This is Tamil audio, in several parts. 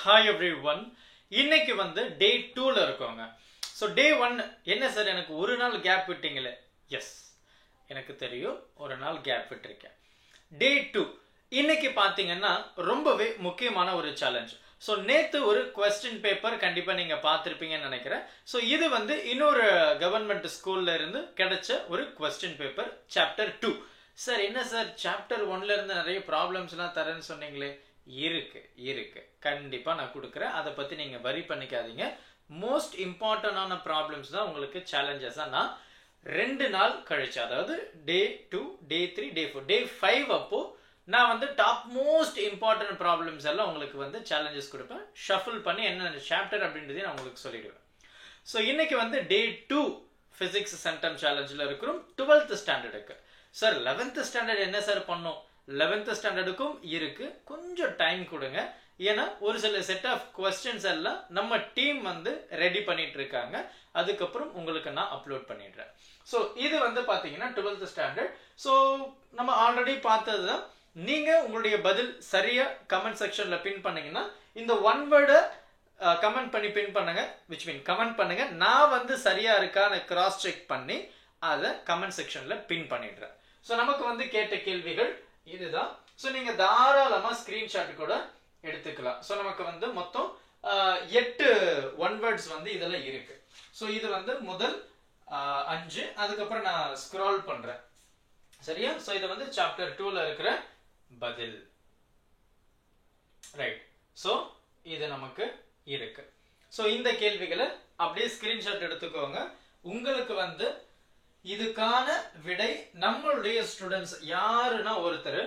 Hi everyone. இன்னைக்கு வந்து டே 2ல இருக்கோங்க. So day 1 என்ன சார் எனக்கு ஒரு நாள் கேப் விட்டீங்களே? எஸ், எனக்கு தெரியும் ஒரு நாள் கேப் விட்டிருக்கேன். டே 2 இன்னைக்கு பாத்தீங்கன்னா ரொம்பவே முக்கியமான ஒரு சேலஞ்ச். ஸோ நேற்று ஒரு கொஸ்டின் பேப்பர் கண்டிப்பாக நீங்கள் பார்த்துருப்பீங்கன்னு நினைக்கிறேன். ஸோ இது வந்து இன்னொரு கவர்மெண்ட் ஸ்கூல்ல இருந்து கிடைச்ச ஒரு கொஸ்டின் பேப்பர் சாப்டர் 2. சார் என்ன சார் சாப்டர் 1ல இருந்து நிறைய ப்ராப்ளம்ஸ்லாம் தரேன்னு சொன்னீங்களே? இருக்கு கண்டிப்பாக நான் கொடுக்குறேன். அதை பற்றி நீங்கள் வரி பண்ணிக்காதீங்க. மோஸ்ட் இம்பார்ட்டண்டான ப்ராப்ளம்ஸ் தான் உங்களுக்கு சேலஞ்சஸாக நான் 2 நாள் கழிச்சு, அதாவது டே 2, டே 3, டே 4, டே 5 அப்போ நான் வந்து டாப் மோஸ்ட் இம்பார்ட்டன்ட் ப்ராப்ளம்ஸ் எல்லாம் உங்களுக்கு வந்து சேலஞ்சஸ் கொடுப்பேன். ஷஃபிள் பண்ணி என்ன சாப்டர் அப்படின்றதையும் நான் உங்களுக்கு சொல்லிடுவேன். ஸோ இன்னைக்கு வந்து டே 2 பிசிக்ஸ் சென்டம் சேலஞ்சில் இருக்கிறோம் 12th ஸ்டாண்டர்டுக்கு. சார் 11th ஸ்டாண்டர்ட் என்ன சார் பண்ணோம்? 11th ஸ்டாண்டர்டுக்கும் இருக்கு, கொஞ்சம் டைம் கொடுங்க. ஏன்னா ஒரு சில செட் ஆஃப் கொஸ்டின்ஸ் எல்லாம் நம்ம டீம் வந்து ரெடி பண்ணிட்டு இருக்காங்க. அதுக்கப்புறம் உங்களுக்கு நான் அப்லோட் பண்ணிடுறேன். ஸோ இது வந்து பார்த்தீங்கன்னா 12th ஸ்டாண்டர்ட். ஸோ நம்ம ஆல்ரெடி பார்த்தது தான். நீங்க உங்களுடைய பதில் சரியா கமெண்ட் செக்ஷன்ல பின் பண்ணீங்கன்னா இந்த ஒன் வேர்டை கமெண்ட் பண்ணி பின் பண்ணுங்க, விச் மீன் கமெண்ட் பண்ணுங்க. நான் வந்து சரியா இருக்கான்னு கிராஸ் செக் பண்ணி அதை கமெண்ட் செக்ஷன்ல பின் பண்ணிடுறேன். ஸோ நமக்கு வந்து கேட்ட கேள்விகள் இதுதான். ஸோ நீங்க தாராளமா ஸ்கிரீன்ஷாட் கூட எடுத்துக்கலாம். ஸோ நமக்கு வந்து மொத்தம் 8 ஒன் வேர்ட்ஸ் வந்து இதுல இருக்கு. ஸோ இது வந்து முதல் 5, அதுக்கப்புறம் நான் ஸ்க்ரால் பண்றேன். சரியா? ஸோ இது வந்து சாப்டர் 2ல இருக்கிற பதில். ரைட். ஸோ இது நமக்கு இருக்கு. ஸோ இந்த கேள்விகளை அப்படியே ஸ்கிரீன்ஷாட் எடுத்துக்கோங்க. உங்களுக்கு வந்து இதுக்கான விடை நம்மளுடைய ஸ்டூடெண்ட்ஸ் யாருன்னா ஒருத்தர்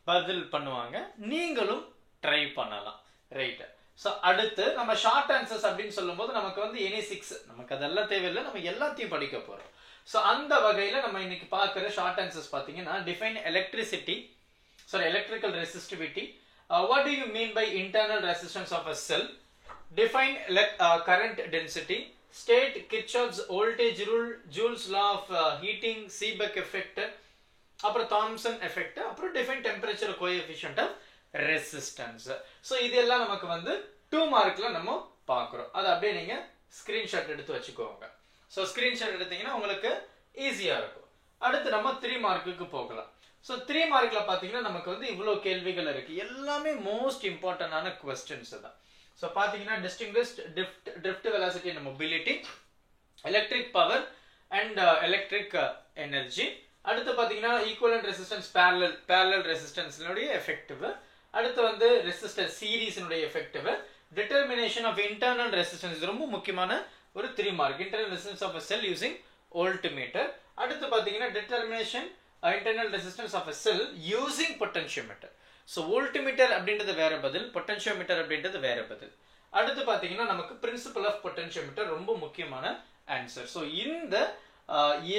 பதில் பண்ணுவாங்க, நீங்களும் ட்ரை பண்ணலாம். ரைட். ஸோ அடுத்து நம்ம ஷார்ட் ஆன்சர்ஸ் அப்படின்னு சொல்லும்போது நமக்கு வந்து எனி 6 நமக்கு அதெல்லாம் தேவையில்லை, நம்ம எல்லாத்தையும் படிக்க போறோம். ஸோ அந்த வகையில நம்ம இன்னைக்கு பார்க்குற ஷார்ட் ஆன்சர்ஸ் பார்த்தீங்கன்னா define electrical resistivity. What do you mean by internal resistance of a cell? Define current density. State Kirchhoff's voltage rule, Joule's law of heating, Seebeck effect, அப்புறம் தாம்சன் எஃபெக்ட், அப்புறம் define temperature coefficient of resistance. So இதெல்லாம் நமக்கு வந்து 2 மார்க்ல நம்ம பார்க்குறோம். அதை அப்படியே நீங்க ஸ்கிரீன்ஷாட் எடுத்து வச்சுக்கோங்க. ஸோ ஸ்கிரீன்ஷாட் எடுத்தீங்கன்னா உங்களுக்கு ஈஸியா இருக்கும். அடுத்து நம்ம 3 மார்க்குக்கு போகலாம். ஸோ 3 மார்க்ல பார்த்தீங்கன்னா நமக்கு வந்து இவ்வளோ கேள்விகள் இருக்கு. எல்லாமே மோஸ்ட் இம்பார்ட்டன்டான கொஸ்டின்ஸ் தான். ஸோ பார்த்தீங்கன்னா distinguished drift velocity and mobility, electric power and electric energy. அடுத்து பார்த்தீங்கன்னா ஈக்குவலன்ட் ரெசிஸ்டன்ஸ், parallel ரெசிஸ்டன்ஸ்னுடைய எஃபெக்டிவ். அடுத்து வந்து ரெசிஸ்டர் சீரீஸ்னுடைய effective. Determination of internal resistance, இது ரொம்ப முக்கியமான ஒரு 3 mark. Internal resistance of a cell using voltmeter. அடுத்து பார்த்தீங்கன்னா determination internal resistance of a cell using potentiometer. So voltmeter அப்படின்றது வேற பதில், potentiometer அப்படின்றது வேற பதில். அடுத்து பாத்தீங்கன்னா நமக்கு principle of potentiometer ரொம்ப முக்கியமான ஆன்சர். ஸோ இந்த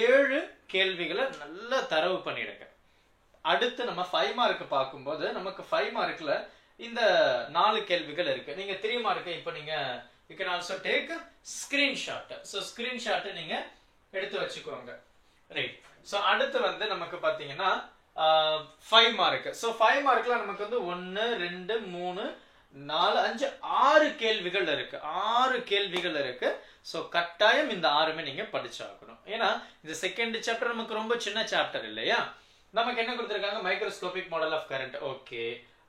7 கேள்விகளை நல்லா தரவு பண்ணிடுங்க. அடுத்து நம்ம 5 மார்க் பார்க்கும்போது நமக்கு 5 மார்க்ல இந்த 4 கேள்விகள் இருக்கு. நீங்க 3 மார்க் இப்போ நீங்க you can also take screenshot. So screenshot நீங்க எடுத்து வச்சுக்கோங்க. ரைட். ஸோ அடுத்து வந்து நமக்கு பார்த்தீங்கன்னா 5 மார்க். ஸோ 5 மார்க்ல நமக்கு வந்து 1, 2, 3, 4, 5, 6 கேள்விகள் இருக்கு. 6 கேள்விகள் இருக்கு. ஸோ கட்டாயம் இந்த 6மே நீங்க படிச்சாகணும். ஏன்னா இந்த செகண்ட் சாப்டர் நமக்கு ரொம்ப சின்ன சாப்டர் இல்லையா? நமக்கு என்ன கொடுத்துருக்காங்க? Microscopic model of current. Okay.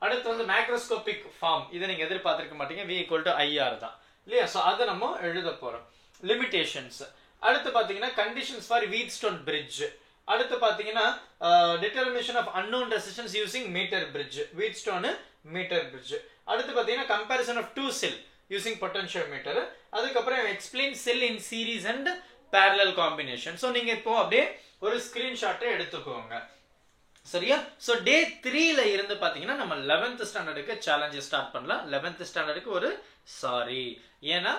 அடுத்து வந்து மேக்ரோஸ்கோபிக் ஃபார்ம், இதை நீங்க எதிர்பார்த்திருக்க மாட்டீங்க. V = IR தான் இல்லையா? ஸோ அதை நம்ம எழுத போறோம். லிமிடேஷன்ஸ். அடுத்து பாத்தீங்கன்னா கண்டிஷன்ஸ் ஃபார் வீட்ஸ்டோன் பிரிட்ஜ். அடுத்து பாத்தீங்கன்னா determination of unknown resistance using meter bridge, Wheatstone meter bridge. அடுத்து பாத்தீங்கன்னா comparison of 2 cell using potentiometer. அதுக்கப்புறம் explain cell in series and parallel combination. So நீங்க இப்போ அப்படியே ஒரு ஸ்கிரீன்ஷாட்டை எடுத்துக்கோங்க. சரியா? ஸோ டே 3ல இருந்து பாத்தீங்கன்னா நம்ம 11th ஸ்டாண்டர்டுக்கு சேலஞ்சஸ் ஸ்டார்ட் பண்ணலாம். 11th ஸ்டாண்டர்டுக்கு ஒரு ஏன்னா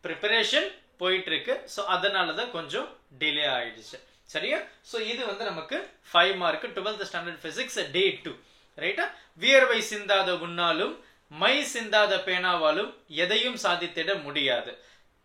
ப்ரிப்பரேஷன் போயிட்டு இருக்கு. ஸோ அதனால தான் கொஞ்சம் டிலே ஆயிடுச்சு. சரியா? ஸோ இது வந்து நமக்கு 5 மார்க் 12th ஸ்டாண்டர்ட் பிசிக்ஸ் டே 2. ரைட்டா? வியர்வை சிந்தாத உன்னாலும் மை சிந்தாத பேனாவாலும் எதையும் சாதித்திட முடியாது.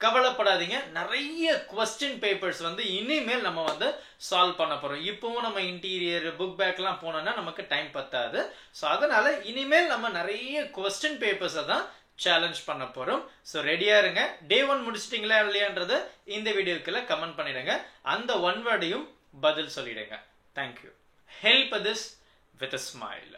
கவலைப்படாதீங்க, நிறைய கொஸ்டின் பேப்பர்ஸ் வந்து இனிமேல் நம்ம வந்து சால்வ் பண்ண போறோம். இப்பவும் நம்ம இன்டீரியர் புக் பேக்லாம் போனோம்னா நமக்கு டைம் பத்தாது. ஸோ அதனால இனிமேல் நம்ம நிறைய கொஸ்டின் பேப்பர்ஸை தான் சேலஞ்ச் பண்ண போறோம். ஸோ ரெடியா இருங்க. டே 1 முடிச்சிட்டீங்களா இல்லையான்றத இந்த வீடியோக்குள்ள கமெண்ட் பண்ணிடுங்க. அந்த ஒன் வேர்டையும் பதில் சொல்லிடுங்க. Thank you. Help this with a smile.